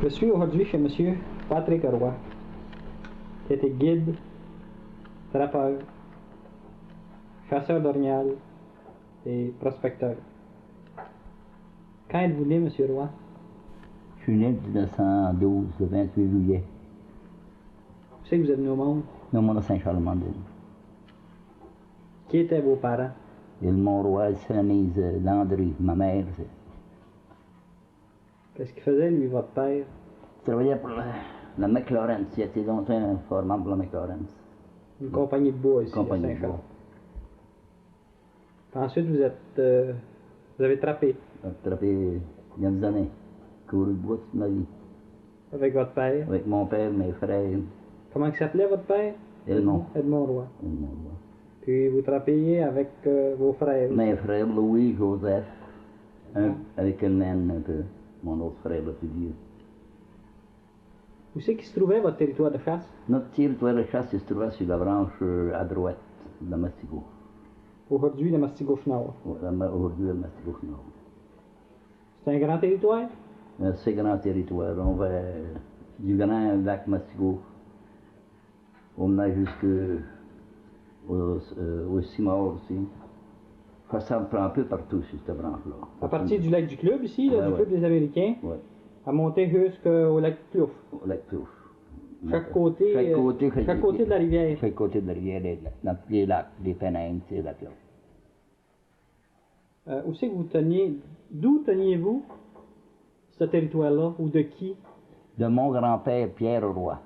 Je suis aujourd'hui chez M. Patrick Roy, qui était guide, trappeur, chasseur d'orignal et prospecteur. Quand êtes-vous né, M. Roy? Je suis né en 1912, le 28 juillet. Où c'est que vous êtes né au monde? Né au monde de Saint-Charles-Mandel. Qui étaient vos parents? Et le Mont-Roy, Sélanise, Landry, ma mère. Qu'est-ce qu'il faisait, lui, votre père? Je travaillais pour la McLaren, il était longtemps informant pour la McLaren. Une compagnie de bois ici, Compagnie à de Saint-Charles. bois. Puis ensuite, vous avez trappé J'ai travaillé il y a des années, couru le bois toute ma vie. avec votre père. Avec mon père, mes frères, Comment il s'appelait, votre père? Edmond. Edmond Roy. Et le Mont-Roy. Puis vous trappiez avec vos frères. Mes frères, Louis, Joseph, un avec une naine un peu, mon autre frère le plus vieux. Où c'est qu'il se trouvait, votre territoire de chasse? Notre territoire de chasse se trouvait sur la branche à droite de la Mastigo. Aujourd'hui, le Mastigouche-Nord. Aujourd'hui, le Mastigo Nord. C'est un grand territoire? Un assez grand territoire. On va du grand lac Mastigo. On venait au Cimor aussi. Ça me prend un peu partout sur cette branche-là. À partir du lac du club ici, là, Ouais, du ouais. club des Américains, Ouais, à monter jusqu'au lac Plouf. au lac Plouf. Chaque côté, Chaque côté, chaque côté de la rivière. Chaque côté de la rivière, dans tous les lacs, les Pénins, ces lacs-là. Où c'est que vous teniez, d'où teniez-vous ce territoire-là, ou de qui? De mon grand-père, Pierre Roy.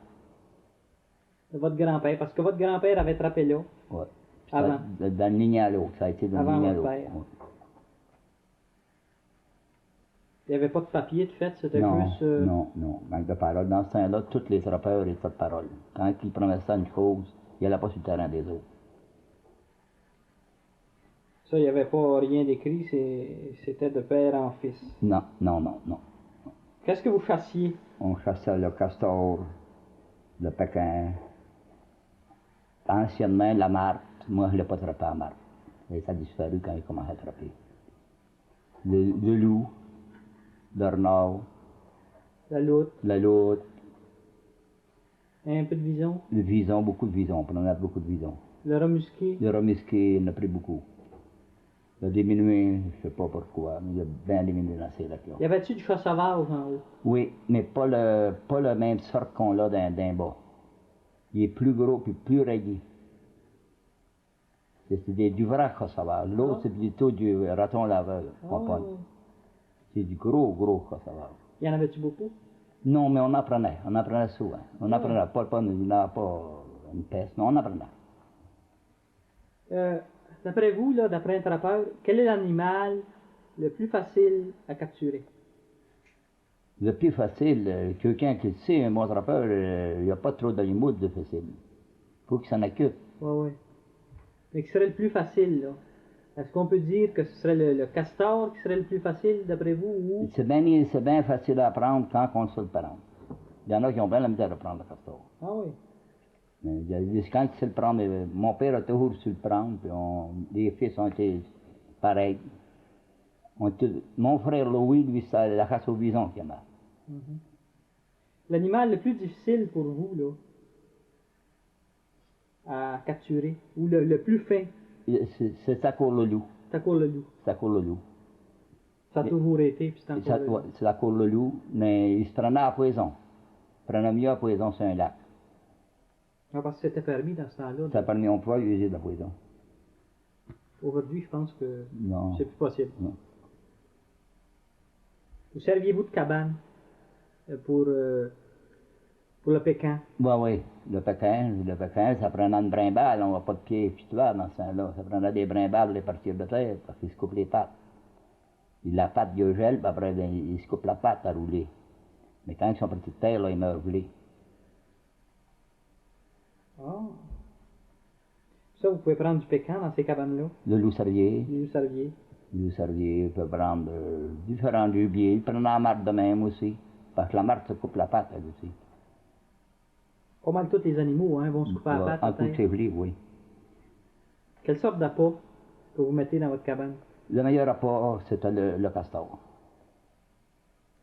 De votre grand-père, parce que votre grand-père avait trappé là. Ouais. Avant. Dans le ligne à l'autre, ça a été dans le Avant ligne à votre l'autre. père. Ouais. Il n'y avait pas de papier de fait, c'était Non, plus... non, manque de parole. Dans ce temps-là, tous les trappeurs étaient de parole. Quand ils prenaient ça une chose, il n'allait pas sur le terrain des autres. Ça, il n'y avait pas rien d'écrit, c'était de père en fils. Non. Qu'est-ce que vous chassiez? On chassait le castor, le pékin, anciennement la martre. Moi, je ne l'ai pas trappé à martre. Et ça a disparu quand il commençait à trapper. Le loup, le renard, La loutre, la loutre, un peu de vison, le vison, beaucoup de vison. On prenait beaucoup de vison. le remusqué. Le remusqué, on a pris beaucoup. Il a diminué, je ne sais pas pourquoi, mais il a bien diminué dans ces lacs-là. Y avait-tu du chat sauvage en haut? Oui, mais pas le même sort qu'on a d'un bas. Il est plus gros puis plus rayé. C'est du vrai chat sauvage. L'autre, c'est plutôt du raton laveur. Ah. C'est du gros chat sauvage. Y en avait-tu beaucoup? Non, mais on apprenait souvent. On apprenait, pas une peste, mais on apprenait. D'après vous, là, d'après un trappeur, quel est l'animal le plus facile à capturer? Le plus facile, quelqu'un qui le sait, un bon trappeur, il n'y a pas trop d'animaux de facile. Il faut qu'il s'en occupe. Oui. Mais qui serait le plus facile, là? Est-ce qu'on peut dire que ce serait le castor qui serait le plus facile, d'après vous, ou... C'est bien facile à prendre quand on sait le prendre. Il y en a qui ont bien la misère à prendre le castor. Ah oui. Mais il y a des quand il sait le prendre, mon père a toujours su le prendre, puis les fils ont été pareils. Mon frère Louis, lui, c'est la chasse au bison qu'il a. L'animal le plus difficile pour vous, là, à capturer, ou le plus fin, C'est ça court le loup. c'est encore le loup. Ça court le loup. Ça a toujours été, puis c'est encore le loup. C'est la cour le loup, mais il se prenait à poison. Il prenait mieux à poison sur un lac. Ah, parce que c'était permis dans ce temps-là. Ça a permis, on pouvait user de la poison. Aujourd'hui, je pense que Non. c'est plus possible. Non. Vous serviez-vous de cabane pour le pécan? Oui, le pékin, ça prenait une brimballe, on n'a pas de pied épitoire dans ce temps-là. Ça prenait des brimbales pour les partir de terre, parce qu'il se coupe les pattes. Et la patte il gèle, puis après, ben, il se coupe la patte à rouler. Mais quand ils sont partis de terre, là, ils meurent gelés. Ah. Ça, vous pouvez prendre du pécan dans ces cabanes-là? Le loup-cervier. Du servier. Le loup-cervier peut prendre différents gibiers. Il prend la martre de même aussi, parce que la martre se coupe la patte, elle aussi. Pas mal tous les animaux, hein, vont se couper la patte. En coup de peut-être. février, oui. Quelle sorte d'appât que vous mettez dans votre cabane? Le meilleur apport, c'était le castor.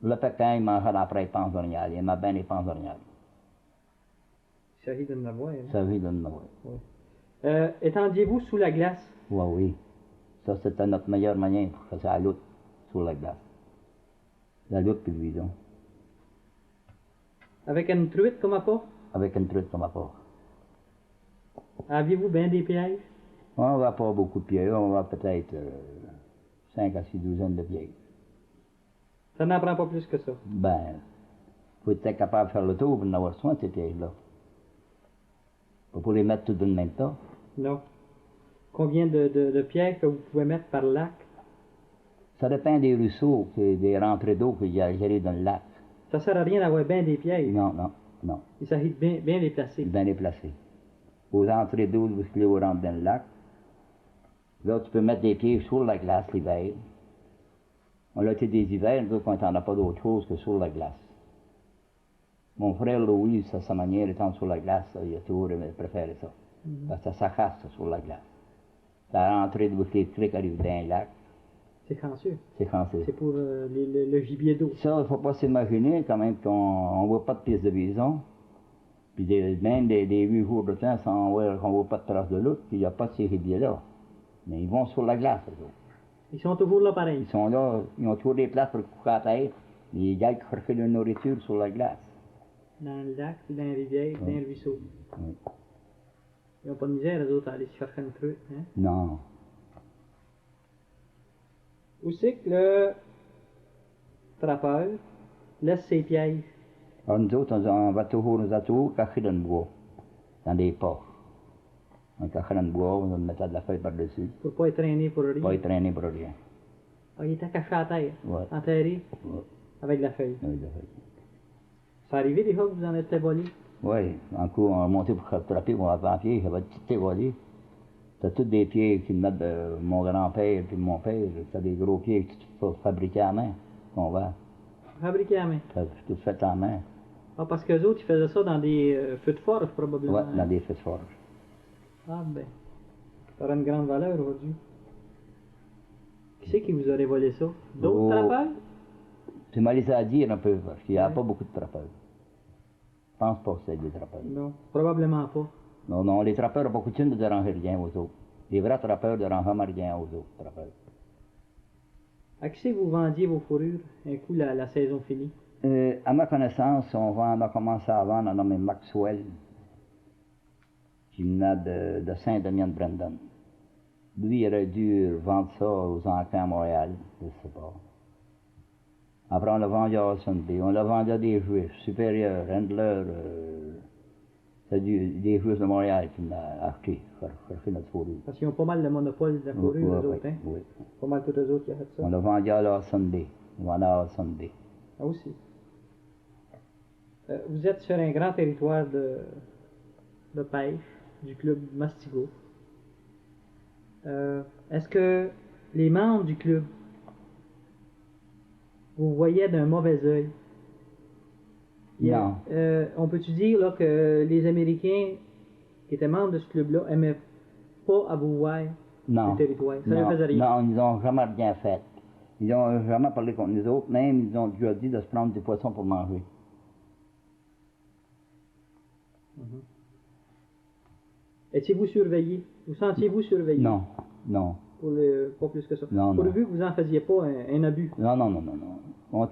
Le Pékin, il mangeait après les panses orignales. Il aimait bien les panses orignales. Il s'agit de l'avoir. Hein? Ça, oui, donne oui. Étendiez-vous sous la glace? Ouais, oui. Ça, c'était notre meilleur moyen pour faire ça à l'autre, sur la glace. La loupe puis le bidon. Avec une truite comme apport? Avec une truite comme apport. Aviez-vous bien des pièges? On va pas beaucoup de pièges, on va peut-être 5 à 6 douzaines de pièges. Ça n'en prend pas plus que ça. Ben, faut être capable de faire le tour pour en avoir soin de ces pièges-là. Pas pour les mettre tous dans le même temps. Non. Combien de pièges que vous pouvez mettre par lac? Ça dépend des ruisseaux, des rentrées d'eau qu'il y a gérées dans le lac. Ça sert à rien d'avoir bien des pièges. Non, non, non. Il s'agit de bien les placer. Bien les placer. Aux entrées d'eau, où l'eau rentre dans le lac. Là, tu peux mettre des pièges sur la glace l'hiver. On a été des hivers, nous, quand on n'a pas d'autre chose que sur la glace. Mon frère Louis, sa manière étant sur la glace, il a toujours préféré ça. Parce que ça s'accasse sur la glace. La rentrée de les criques arrive dans le lac. C'est chanceux. C'est chanceux. C'est pour le gibier d'eau. Ça, il ne faut pas s'imaginer quand même qu'on ne voit pas de pièces de bison. Puis même des 8 jours de temps sans voir qu'on ne voit pas de traces de l'autre, puis il n'y a pas de ces gibiers-là. Mais ils vont sur la glace, eux autres. Ils sont toujours là pareil. Ils sont là, ils ont toujours des places pour coucher à terre. Ils gagnent chercher de la nourriture sur la glace. Dans le lac, dans la rivière, dans le ruisseau. Oui. Ils n'ont pas de misère, eux autres, à aller se chercher une truite. Hein? Non. Où c'est que le trappeur laisse ses pièges? Alors nous autres, on va toujours nous atours cacher dans le bois, dans des ports. On cache dans le bois, on met de la feuille par-dessus. Pour ne pas être traîné pour rien. Pas y traîner pour rien. Ah, il était caché à terre, Ouais. enterré, Ouais. avec de la feuille. Oui, de feuille. Ça arrivait des fois que vous en êtes volé? Oui, un coup, on a monté pour attraper, on avait un pied, j'avais tout volé. C'était tous des pieds qui venaient de mon grand-père et de mon père. C'était des gros pieds fabriqués à main, qu'on va. Fabriqué à main. Tout fait à main. Ah, parce qu'eux autres, ils faisaient ça dans des feux de forge, probablement. Oui, dans des feux de forge. Ah, ben. Ça aurait une grande valeur aujourd'hui. Qui c'est qui vous aurait volé ça? D'autres Oh. trappeurs? C'est mal à dire un peu, parce qu'il n'y a Ouais. pas beaucoup de trappeurs. Je pense pas que c'est des trappeurs. Non, probablement pas. Non, non, les trappeurs n'ont pas coutume de déranger rien aux autres. Les vrais trappeurs ne dérangent jamais rien aux autres trappeurs. À qui c'est que vous vendiez vos fourrures, un coup la saison finie? À ma connaissance, on a commencé à vendre un nommé Maxwell, qui venait de Saint-Damien-de-Brandon. Lui, il aurait dû vendre ça aux encans à Montréal, je ne sais pas. Après, on l'a vendu à Sunday. On l'a vendu à des Juifs, supérieurs, Handler, c'est des Juifs de Montréal qui l'ont acheté, cherché notre fourrure. Parce qu'ils ont pas mal de monopole de la fourrure, Oui, eux autres, hein? oui. Pas mal tous eux autres qui ont fait ça. On l'a vendu à la Sunday. On vendait à la Sunday. Ah, aussi. Vous êtes sur un grand territoire de pêche du club Mastigo. Est-ce que les membres du club vous voyaient d'un mauvais œil? Non. On peut-tu dire là, que les Américains qui étaient membres de ce club-là aimaient pas à vous voir Non. du territoire? Ça ne Non, faisait rien? non, ils n'ont jamais rien fait. Ils n'ont jamais parlé contre nous autres, même ils ont déjà dit de se prendre des poissons pour manger. Étiez-vous surveillé? Vous sentiez-vous surveillé? Non, non. Pas plus que ça. Non, non. Pourvu que vous n'en faisiez pas un abus. Non, non, non, non, non. On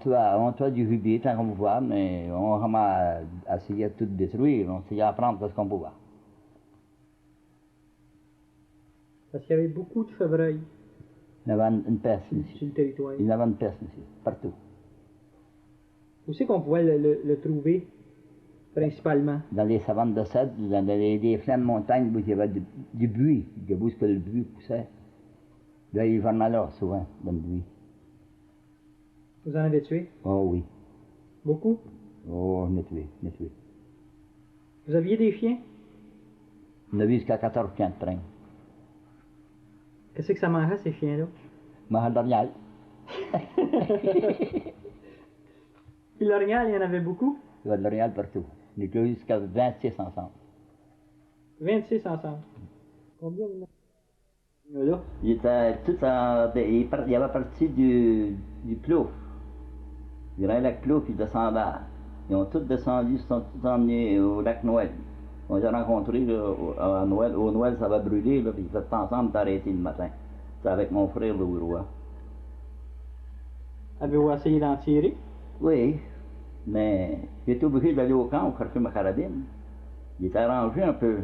tuait du gibier tant qu'on pouvait, mais on n'a jamais essayé de tout détruire. On essayait d'apprendre ce qu'on pouvait. Parce qu'il y avait beaucoup de chevreuils Il y avait une peste sur ici. le territoire. Il y avait une peste ici, partout. Où c'est qu'on pouvait le trouver, principalement? Dans les savanes de cèdre, dans des flancs de montagne où il y avait du buis, où est-ce que le buis poussait. Là, il venait là, souvent, dans le buis. Vous en avez tué? Oh oui. Beaucoup? Oh, on a tué, on a tué. Vous aviez des chiens? On a vu jusqu'à 14 chiens de train. Qu'est-ce que ça mangeait, ces chiens-là? Mahadarial. Puis l'orignal, il y en avait beaucoup? Il y avait de l'orignal partout. On était jusqu'à 26 ensemble. 26 ensemble. Combien vous en avez là? Il était tout en. Il avait parti du plouf. Grand lac Clos qui descendait. Ils ont tous descendu, ils sont tous emmenés au lac Noël. On les a rencontrés là, à Noël. Au Noël, ça va brûler, là, puis ils étaient ensemble d'arrêter le matin. C'était avec mon frère Louis Roy. Avez-vous essayé d'en tirer? Oui, mais j'étais obligé d'aller au camp chercher ma carabine. Il était arrangé un peu.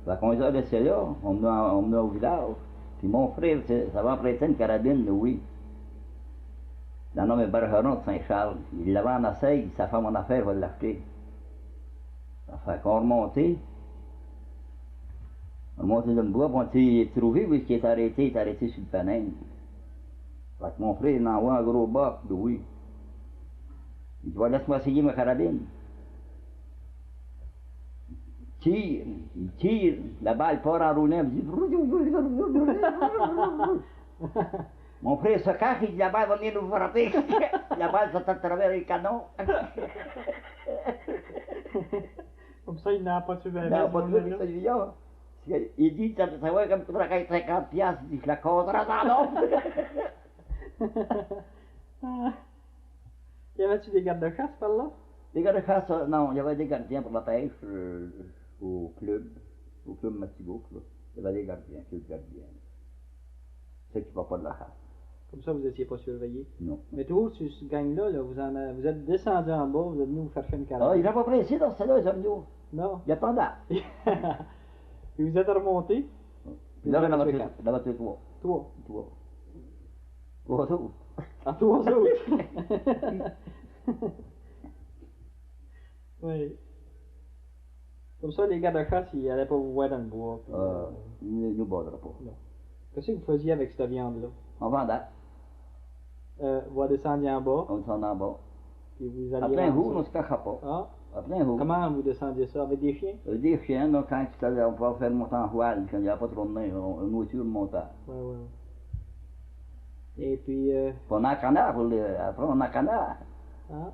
Fait qu'on les a laissés là, on venait au village. Puis mon frère, ça va prêter une carabine, Louis. Le nom est Bergeron de Saint-Charles. Il l'avait en Assègue, sa femme en affaire va l'acheter. Ça fait qu'on remontait. On remontait dans le bois, puis on s'est trouvé, oui, qu'il est arrêté sur le panin. Fait que mon frère, il envoie un gros bas, Louis. Il dit, laisse-moi essayer ma carabine. Il tire, la balle part en roulant, il dit... Mon frère se cache, il dit, la balle va venir nous frapper. La balle s'est à travers le canon. Comme ça, il n'a pas tué Il n'a pas tué celui-là. Il dit, ça va comme tu travailles 50 piastres, il dit, je la compterai dans l'autre. Y avait-tu des gardes de chasse par là? Les gars de chasse, non, il y avait des gardiens pour la pêche au club Matigo. Il y avait des gardiens, quelques gardiens. Ceux qui ne pas de la chasse. Comme ça, vous n'étiez pas surveillé? Non. Mais tout, sur ce gang-là, là, vous êtes descendu en bas, vous êtes venu vous chercher une carabine. Ah, il n'a pas pressé dans celle-là, les hommes. Non. Il attendait. Et vous êtes remonté? Puis là, il en a tué trois. Toi? Trois. Trois autres. Ah, trois autres? Oui. Comme ça, les gars de chasse, ils n'allaient pas vous voir dans le bois. Puis, Il ne nous battra pas. non. Qu'est-ce que vous faisiez avec cette viande-là? On vendait. Vous descendiez en bas, On descendait en bas. puis vous À alliez plein vendre roue, ça. on ne se cachait pas. Ah, À plein roue. comment vous descendiez ça? Avec des chiens? Des chiens, donc quand on pouvait faire monter en voile, quand il n'y avait pas trop de main, une voiture montait. Ouais, ouais. Et puis, Puis on a un canard après on a un canard. ah,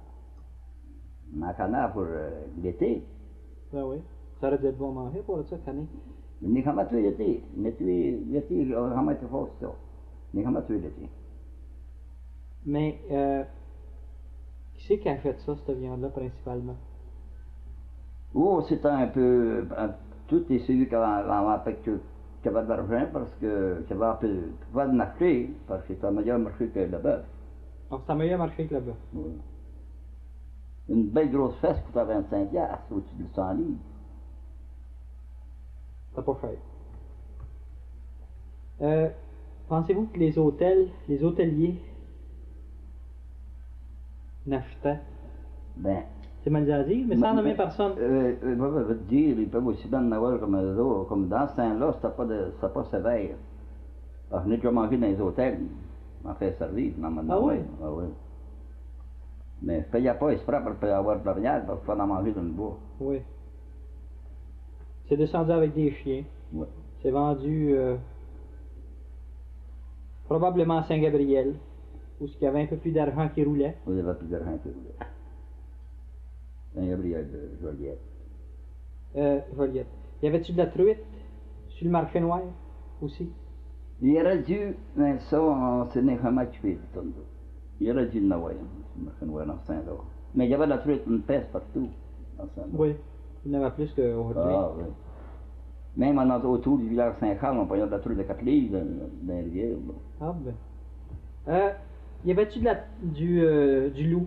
On a un canard pour l'été. ben oui. Ça aurait dû être bon à manger pour ça, canin. Mais on n'a pas tué l'été. On a tué l'été, on n'a pas été fort ça. On n'a pas tué l'été. Mais, qui c'est qui a fait ça, cette viande-là, principalement? Oh, c'était un peu. Tout est celui qui avait de l'argent parce que qui avait un peu pas de marché, parce que c'était un meilleur marché que le bœuf. Donc, ça a meilleur marché que là-bas. Oui. Une belle grosse fesse coûtait 25 piastres, au-dessus de 100 livres. C'est pas cher. Pensez-vous que les hôteliers n'achetaient? Ben, C'est mal à dire, mais sans nommer personne. Je vais te dire, ils peuvent aussi bien en avoir comme eux autres. Comme dans ce temps-là, c'était pas sévère. Alors, je n'ai déjà mangé dans les hôtels, je m'en fais servir, Ah oui? Ah oui. Mais je ne payais pas exprès pour avoir de l'arrière, parce qu'il fallait en manger dans le bois. Oui. C'est descendu avec des chiens. Oui. C'est vendu probablement à Saint-Gabriel, où il y avait un peu plus d'argent qui roulait. Vous avez plus d'argent que vous. Saint-Gabriel de Joliette. Joliette. Y avait-tu de la truite sur le marché noir aussi? Il aurait dû, mais ça, on s'est n'est jamais occupé de tout. Il aurait dû en avoir, sur le marché noir dans Saint-Laurent. Mais il y avait de la truite, une peste partout, dans Saint-Laurent. Oui. Il y en avait plus qu'aujourd'hui. Ah oui. Même autour du village Saint-Charles, on prenait de la truite de 4 livres dans les rivières. Ah ben. Y avait-tu du loup?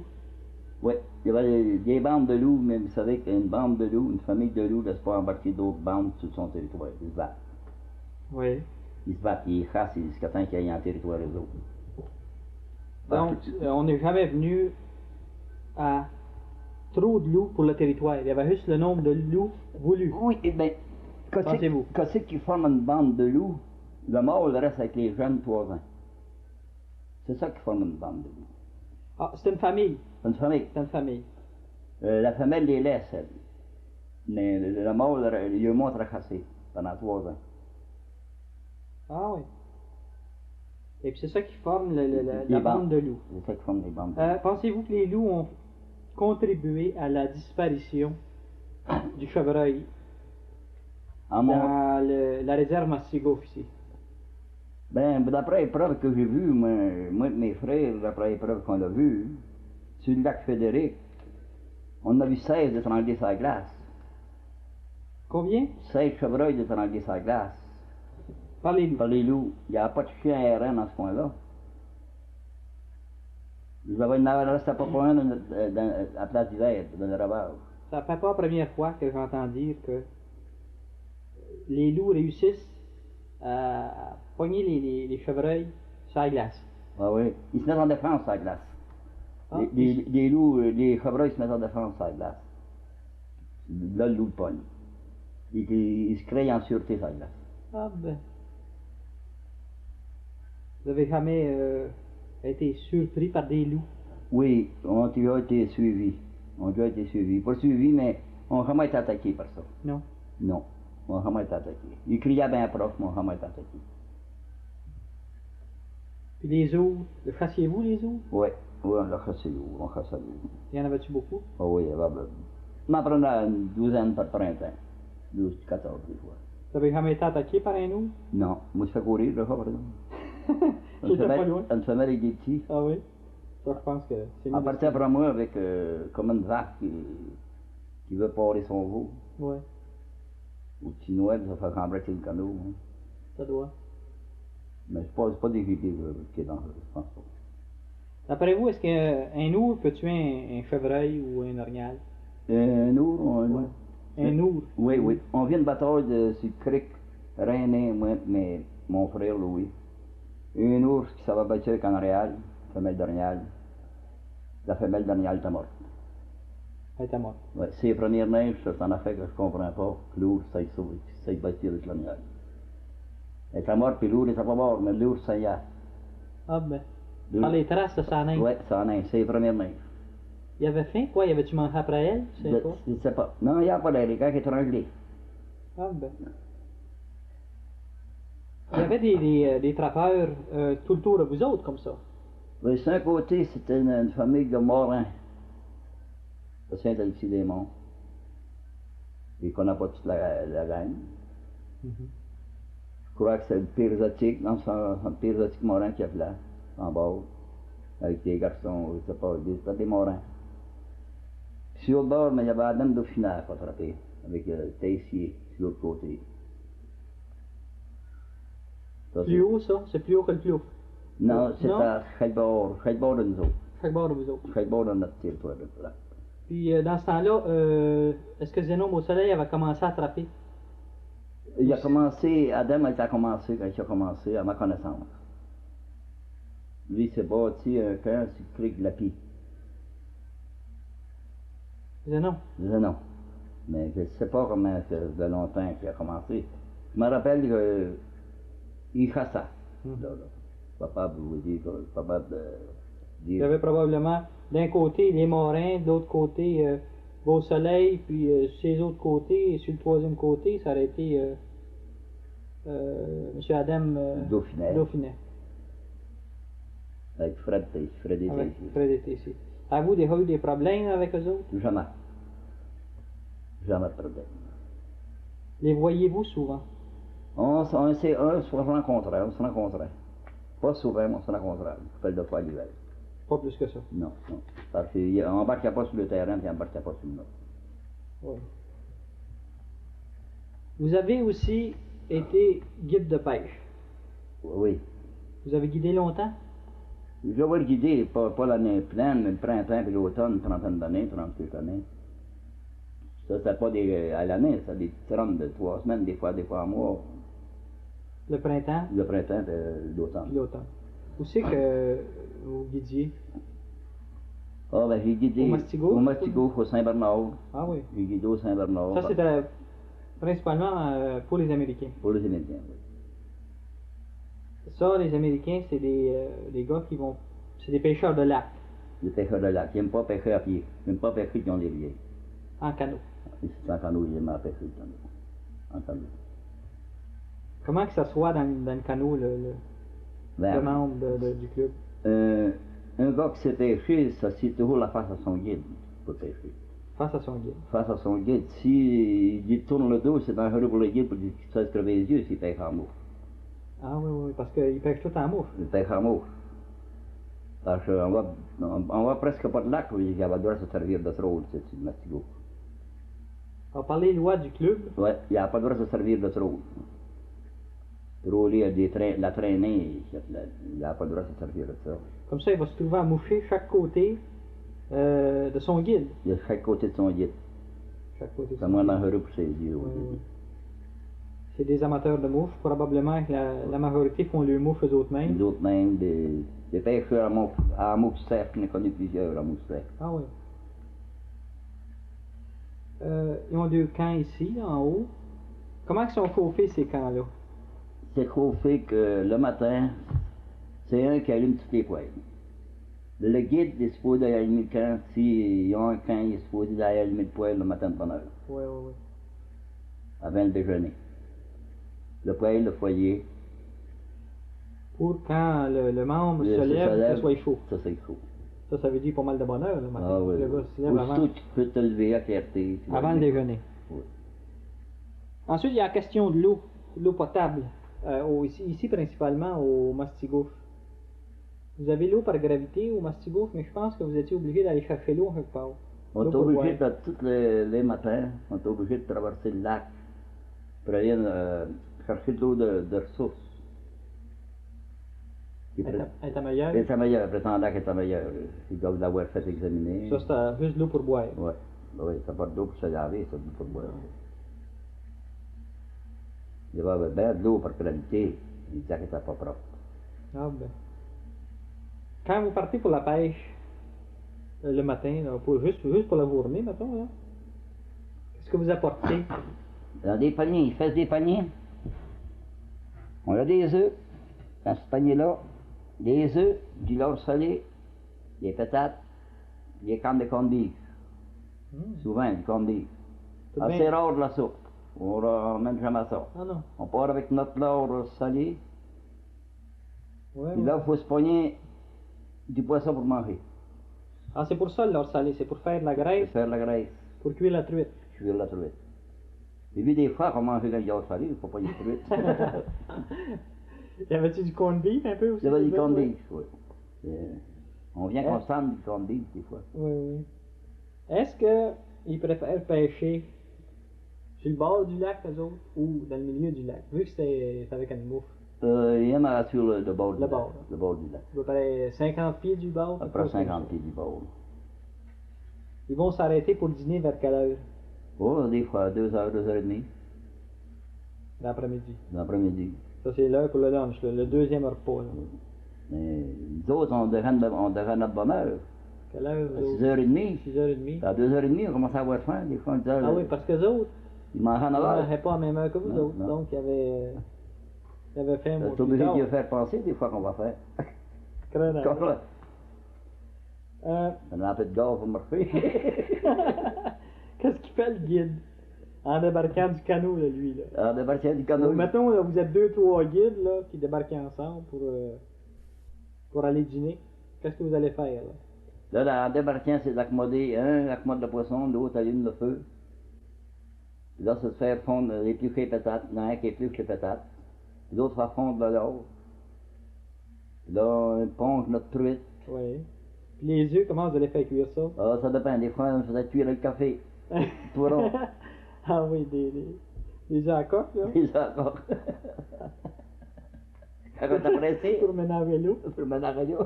Oui, il y avait des bandes de loups, mais vous savez qu'une bande de loups, une famille de loups, ne laisse pas embarquer d'autres bandes sur son territoire. Ils se battent. Oui. Ils se battent, ils chassent jusqu'à temps qu'il y ait un territoire aux autres. Donc, on n'est jamais venu à trop de loups pour le territoire. Il y avait juste le nombre de loups voulus. Oui, eh bien, Pensez-vous? qu'est-ce qui forme une bande de loups? Le mâle reste avec les jeunes 3 ans. C'est ça qui forme une bande de loups. Ah, c'est une famille. Une famille. C'est une famille. La femelle les laisse, elle. Mais le mâle, il le montre à chasser pendant 3 ans. Ah oui. Et puis c'est ça qui forme la Les bande de loups. C'est ça qui forme les bandes de loups. Pensez-vous que les loups ont contribué à la disparition du chevreuil En mon- dans la réserve Massigouf ici? Ben, d'après les preuves que j'ai vues, moi et mes frères, d'après les preuves qu'on a vues, sur le lac Frédéric, on a vu 16 étranglés sur la glace. Combien? 16 chevreuils étranglés sur la glace. Par les loups. Par les loups. Il n'y a pas de chien errant dans ce coin-là. Il ne restait pas un à la place d'hiver, dans le ravage. Ça fait pas la première fois que j'entends dire que les loups réussissent à pogner les chevreuils sur la glace. Ah oui. Ils se mettent en défense sur la glace. Ah, Les loups, les chevreuils se mettent en défense sur la glace. Là, le loup le pogne. Il se crée en sûreté sur la glace. Ah ben. Vous avez jamais été surpris par des loups? Oui, on a déjà été suivis. On a déjà été suivis. Pas suivis, mais on n'a jamais été attaqués par ça. Non. Non, on n'a jamais été attaqués. Ils criaient bien proche, mais on n'a jamais été attaqués. Puis les ours, le chassiez-vous les ours? Oui, oui, on l'a chassé l'ours, on chassait l'ours. Il y en avait-tu beaucoup? Ah oui, il y avait. On en prenait une douzaine par printemps. 12, 14 des fois. Vous avez jamais été attaqué par un ours? Non, moi je fais courir, là, par exemple. J'étais pas loin. Une femelle avec des petits. Ah oui? Ça, je pense que c'est On partait après moi avec comme une vache qui veut parer son veau. Ouais, Ou petit Noël, ça fait cambrèche le canot. Hein. ça doit. Mais c'est pas des gibiers qui est dangereux, je pense pas. D'après vous, est-ce qu'un ours peut tuer un chevreuil ou un orignal? Un ours, Ouais. Un ours? Oui, oui. On vient de bataille sur le creek, René, moi, mais mon frère Louis. Un ours qui s'avait battu avec un orignal, femelle d'orignal. La femelle d'orignal était morte. Elle était morte. Ouais, c'est les premières neiges, ça en a fait que je comprends pas. L'ours, ça s'est battu avec l'orignal. Elle était morte, puis l'ours n'était pas mort, mais l'ours, ça y est. Ah ben. Par les traces de sa neige. Oui, ça en est, c'est les premières neiges. Il avait faim, quoi? Il avait-tu mangé après elle? Je sais pas. Je ne sais pas. Non, il n'y a pas d'air, les gars qui est étranglé. Ah ben. Il y avait des trappeurs tout le tour de vous autres, comme ça. Oui, c'est un côté, c'était une famille de Morins. De Saint-Alexis-des-Monts. Ils ne connaissent pas toute la gang. Je crois que c'est le Pyrzotique, non, c'est un Pyrzotique Morin qui est là, en bas, avec des garçons, je ne sais pas, c'était des Morins. Sur le bord, mais il y avait Adam Dauphinat pour attraper, avec Tessier, sur l'autre côté. Ça, Plus haut, ça? C'est plus haut que le plus haut? non, c'est non? à chaque bord de nous autres. Chaque bord de vous autres. Chaque bord de notre territoire. Là. Puis dans ce temps-là, est-ce que Zénome au soleil avait commencé à attraper? Il a commencé, Adam a commencé quand il a commencé, à ma connaissance. Lui, il s'est bâti un camp sur le creek de la Pie. Zénome? Je disais non. Mais je ne sais pas comment ça faisait longtemps qu'il a commencé. Je me rappelle qu'il chassait. Là. Papa vous dire, papa de Il y dire. avait probablement d'un côté les Morins, de l'autre côté Beau Soleil, puis sur les autres côtés, et sur le troisième côté, ça aurait été M. Adam Dauphinet. Avec Fred et avec Tessier. Fred et Tessier. Avez-vous déjà eu des problèmes avec eux autres? Jamais. Jamais de problème. Les voyez-vous souvent? On se rencontrait. Pas souvent, mais on se rencontrait. On fait 2 fois l'hiver. Pas plus que ça. Non, non. Parce qu'on n'embarquait pas sur le terrain, puis on n'embarquait pas sur le nôtre. Oui. Vous avez aussi été guide de pêche. Oui. Vous avez guidé longtemps? Je vais le guider, pas l'année pleine, mais le printemps et l'automne, une trentaine d'années, 38 années. Ça, c'est pas à l'année, c'est des 30 de 3 semaines, des fois un mois. Le printemps? Le printemps et l'automne. Puis l'automne. Où c'est que vous guidiez? Ah, ben j'ai guidé Au Mastigo? au Mastigo, au Saint-Bernard. Ah oui. J'ai guidé au Saint-Bernard. Ça, c'était principalement pour les Américains. Pour les Américains, oui. Ça, les Américains, c'est des gars qui vont... C'est des pêcheurs de lac, Les pêcheurs de lac, ils n'aiment pas pêcher à pied. Ils n'aiment pas pêcher dans les rivières. en canot. Ici, c'est en canot, ils aiment à pêcher en canot. Comment que ça soit dans le canot, le membre du club? Un gars qui sait pêcher, ça c'est toujours la face à son guide pour pêcher. Face à son guide. Face à son guide. Si il tourne le dos, c'est dangereux pour le guide pour qu'il se fasse crever les yeux s'il pêche en mouche. Ah oui, oui, parce qu'ils pêchent tout en mouche. Il pêche en mouche. Parce qu'on voit presque pas de lac, oui, il y a le droit de se servir de trop, c'est le Mastigo. On va parler loi du club. Ouais, il n'y a pas le droit de se servir de trop. Rouler la traînée, il n'y a pas le droit de se servir de trop. Comme ça, il va se trouver à moucher chaque côté de son guide. Il y a chaque côté de son guide. Chaque côté de C'est son moins guide. dangereux pour ses yeux. Oui, oui. C'est des amateurs de mouches. Probablement que la majorité font les mouches eux autres mêmes. Les autres même, des pêcheurs à mouche sèche, j'en ai connu plusieurs à mouche sèche. Ah oui. Ils ont deux camps ici, en haut. Comment ils sont chauffés ces camps-là? C'est chauffé que le matin, c'est un qui allume toutes les poêles. Le guide est supposé aller allumer le camp. S'il y a un camp, il est supposé aller allumer le poêle le matin de bonne heure. Oui, oui, oui. Avant le déjeuner. Le poêle, le foyer. Pour quand le membre Le- se lève, que ça soit chaud. Ça, c'est chaud. Ça veut dire pas mal de bonheur le matin. Ah oui. Le gars se lève avant, Aussitôt, tu peux te lever à clarté. tu vas avant le bien. déjeuner. Oui. Ensuite, il y a la question de l'eau potable. Ici, principalement au Mastigouf. Vous avez l'eau par gravité au Mastigouf, mais je pense que vous étiez obligé d'aller chercher l'eau quelque part. On L'eau est pour obligé, boire. tous les matins, on est obligé de traverser le lac pour aller chercher de l'eau de ressources. Elle est meilleure. Et c'est meilleur, après le lac est meilleur. Ils doivent l'avoir fait examiner. Ça, c'est juste de l'eau pour boire. Oui, oui, ça pas de l'eau pour se laver, ça, pour boire. Il va y avoir bien de l'eau par gravité. Il disait que c'était pas propre. Ah ben. Quand vous partez pour la pêche, le matin, là, juste pour la journée, mettons, là, qu'est-ce que vous apportez? Dans des paniers, ils fassent des paniers. On a des œufs. Dans ce panier-là, des œufs, du lard salé, des patates, des cannes de corned beef. Souvent, du corned beef. Tout Assez bien. rare de la soupe. On ramène jamais ça. Ah non. On part avec notre lard salé. Ouais, Puis ouais. là, il faut se pogner du poisson pour manger. Ah, c'est pour ça le lard salé, c'est pour faire de la Et graisse, faire la graisse. pour cuire la truite. Cuire la truite. J'ai vu des fois qu'on mangeait le lard salé, il ne faut pas y truite. Y avait-tu du corned beef un peu aussi? Il y avait du corned Oui, beef, oui. On vient Hein? constamment du corned beef, des fois. oui. Est-ce qu'ils préfèrent pêcher sur le bord du lac, eux autres, ou dans le milieu du lac? Vu que c'est avec une mouche. Il y en a sur le bord du Le lac. bord. Le bord du lac. À peu près 50 pieds du bord. Après quelque chose comme 50 ça. pieds du bord. Ils vont s'arrêter pour dîner vers quelle heure? Oh, des fois, 2 heures, 2 heures et demie, L'après-midi. l'après-midi. Ça, c'est l'heure pour le lunch, le deuxième repas. Là. Mais nous autres, on devrait notre bonne heure. Quelle heure? À vous autres? 6h30. 6h30. À 2h30, on commence à avoir faim. Des fois, on disait, Ah oui, parce que les autres, ils mangent en ils ne heure. mangeaient pas à la même heure que vous Non, autres. non. Donc, il y avait faim. C'est obligé de lui faire penser, des fois, qu'on va faire. Comme là, on a un peu de gaz pour marcher. Qu'est-ce qu'il fait le guide? En débarquant du canot, là, lui. Là. On débarquait du canot. Mettons, là, vous êtes 2-3 guides là, qui débarquent ensemble pour aller dîner. Qu'est-ce que vous allez faire? Là? En débarquant, c'est d'accommoder. Un accommode le poisson, l'autre allume le feu. Puis là, c'est de faire fondre les plus les patates. Il y en a un qui épluche les patates. Puis l'autre va fondre le lard. Puis là, on ponge notre truite. Oui. Puis les œufs, comment vous allez faire cuire ça? Ah, ça dépend. Des fois, on faisait cuire le café. Tout rond. Ah oui, des œufs à coque, là. Puis ça encore. Quand on t'a pressé, Pour ménager l'eau. pour me la radio.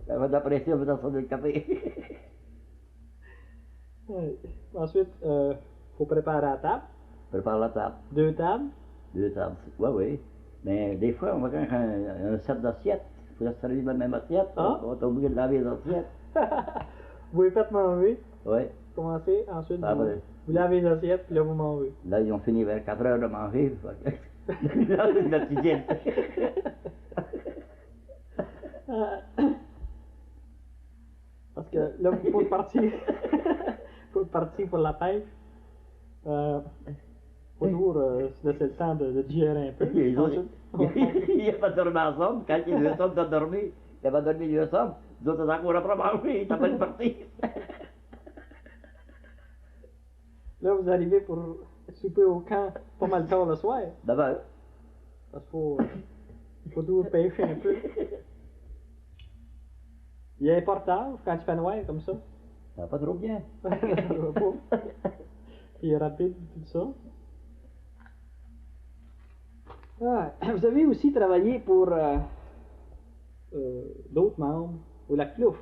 Quand on t'a pressé, on faisait ça le café. Ouais. Ensuite, faut préparer la table. Prépare la table. 2 tables. 2 tables. Oui, oui. Mais des fois, on va faire un set d'assiettes. Il faut se servir la même assiette. Ah. On va obligé de laver les assiettes. Vous les faites manger. Oui. Commencez, ensuite Ah, vous, ouais. vous lavez les assiettes, puis là vous mangez. Là, ils ont fini vers 4 heures de manger. Là, c'est la cuisine. Parce que là, faut partir, faut partir pour la pêche. Faut toujours se laisser le temps de digérer un peu. Ils ont- Ensuite, Il n'a pas dormi ensemble. Quand il est ensemble, il a dormi. Il n'a pas dormi ensemble. Les autres, ils ont encore après manger. Ils n'ont pas une partie. là, vous arrivez pour souper au camp pas mal tard le soir. D'abord. Parce qu'il faut toujours pêcher un peu. Il y a un portage quand tu fais noir comme ça. Ça va pas trop bien. Ça va pas. Il est rapide, tout ça. Ah, vous avez aussi travaillé pour d'autres membres au Lac Plouf.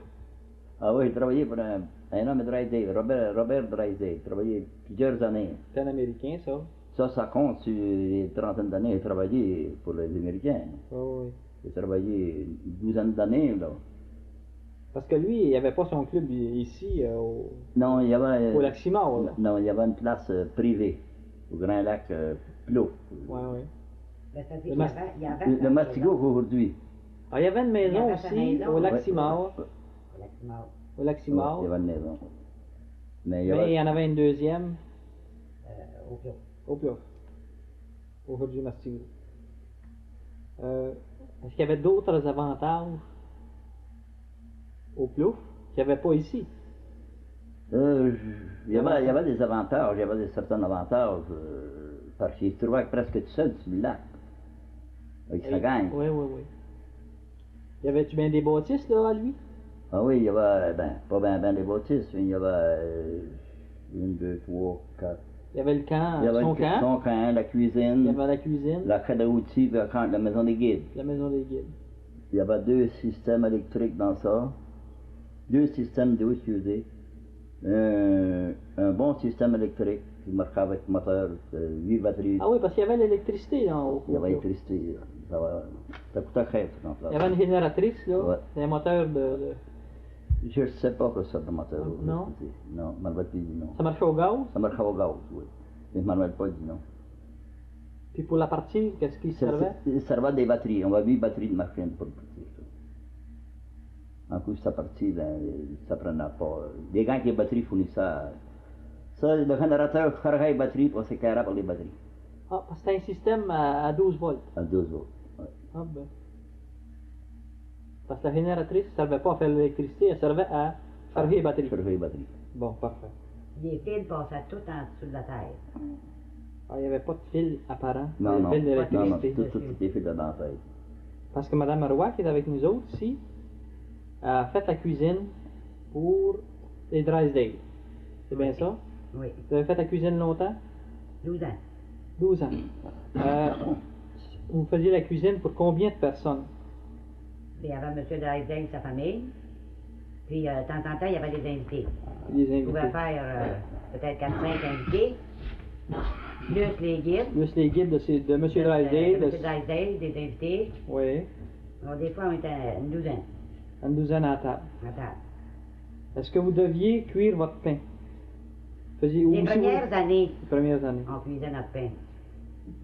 Ah oui, j'ai travaillé pour un homme de Drysdale, Robert Drysdale. J'ai travaillé plusieurs années. C'est un Américain, ça. Ça compte sur les trentaine d'années. J'ai travaillé pour les Américains. Oh, oui. J'ai travaillé une douzaine d'années, là. Parce que lui, il n'avait pas son club ici Non, il y avait... au Lac Simard, là. Non, il y avait une place privée au Grand Lac Plouf. Ouais, ouais. Ben, ça dit Le qu'il y mas- avait- il y avait Le sa Mastigo maison. aujourd'hui. Ah, il y avait une maison Il y avait sa aussi maison, au Lac Ouais. Simard. Au Lac Simard. Au Lac Simard. Ouais, il y avait une maison. Mais il y Mais il avait... y en avait une deuxième Au Plouf. au Plouf. Au Rouge du Mastigo. Est-ce qu'il y avait d'autres avantages au Plouf qu'il n'y avait pas ici? Il y avait des avantages, il y avait certains avantages, parce qu'il se trouvait presque tout seul sur le lac, avec sa gang. Oui, oui, oui. Y avait-tu bien des bâtisses, là, à lui? Ah oui, il y avait, pas ben des bâtisses, mais il y avait une, deux, trois, quatre. Il y avait le camp, Il y avait son camp. son camp, la Il y cuisine, avait la cuisine, la cadre à outils, puis la maison des guides. la maison des guides. Il y avait deux systèmes électriques dans ça, deux systèmes d'eau, excusez. Un bon système électrique qui marchait avec moteur, 8 batteries. Ah oui, parce qu'il y avait l'électricité, là, au Il y avait Plouf. l'électricité. Ça coûtait cher, dans Il y avait une génératrice, là, Ouais. un moteur de... Je ne sais pas que ça de moteur. Non? Non, je ne me rappelle plus du nom. Ça marchait au gaz. Ça marchait au gaz, oui. Mais je ne me rappelle pas du nom. Puis pour la partie, qu'est-ce qui servait? Il servait des batteries. On avait 8 batteries de machine pour partir. En plus, ça partit, ça prenait pas. Les gens qui ont batteries fournissaient. Ça, le générateur carregait les batteries pour s'éclairer par les batteries. Ah, parce que c'était un système à 12 volts. À 2 volts. Ouais. Ah ben. Parce que la génératrice ne servait pas à faire l'électricité, elle servait à charger les batteries. Charger les batteries. Bon, parfait. Les fils passaient tout en dessous de la terre. Ah, il n'y avait pas de fil apparent, Non, de non, fil non, non, d'électricité. tout était fait de dentelle. Parce que Mme Roy, qui est avec nous autres ici, a fait la cuisine pour les Drysdale. C'est bien Oui. ça? Oui, Vous avez fait la cuisine longtemps? 12 ans. 12 ans. Vous faisiez la cuisine pour combien de personnes? Puis il y avait M. Drysdale et sa famille. Puis de temps en temps, il y avait des invités. Les On pouvait invités. faire peut-être 4-5 invités. Plus les guides. Plus les guides de M. De Drysdale. M. Drysdale, des invités. Oui, Alors, des fois, on était une douzaine une douzaine à la table. à table. Est-ce que vous deviez cuire votre pain? Faisiez Les aussi premières années, les premières années. on cuisait notre pain.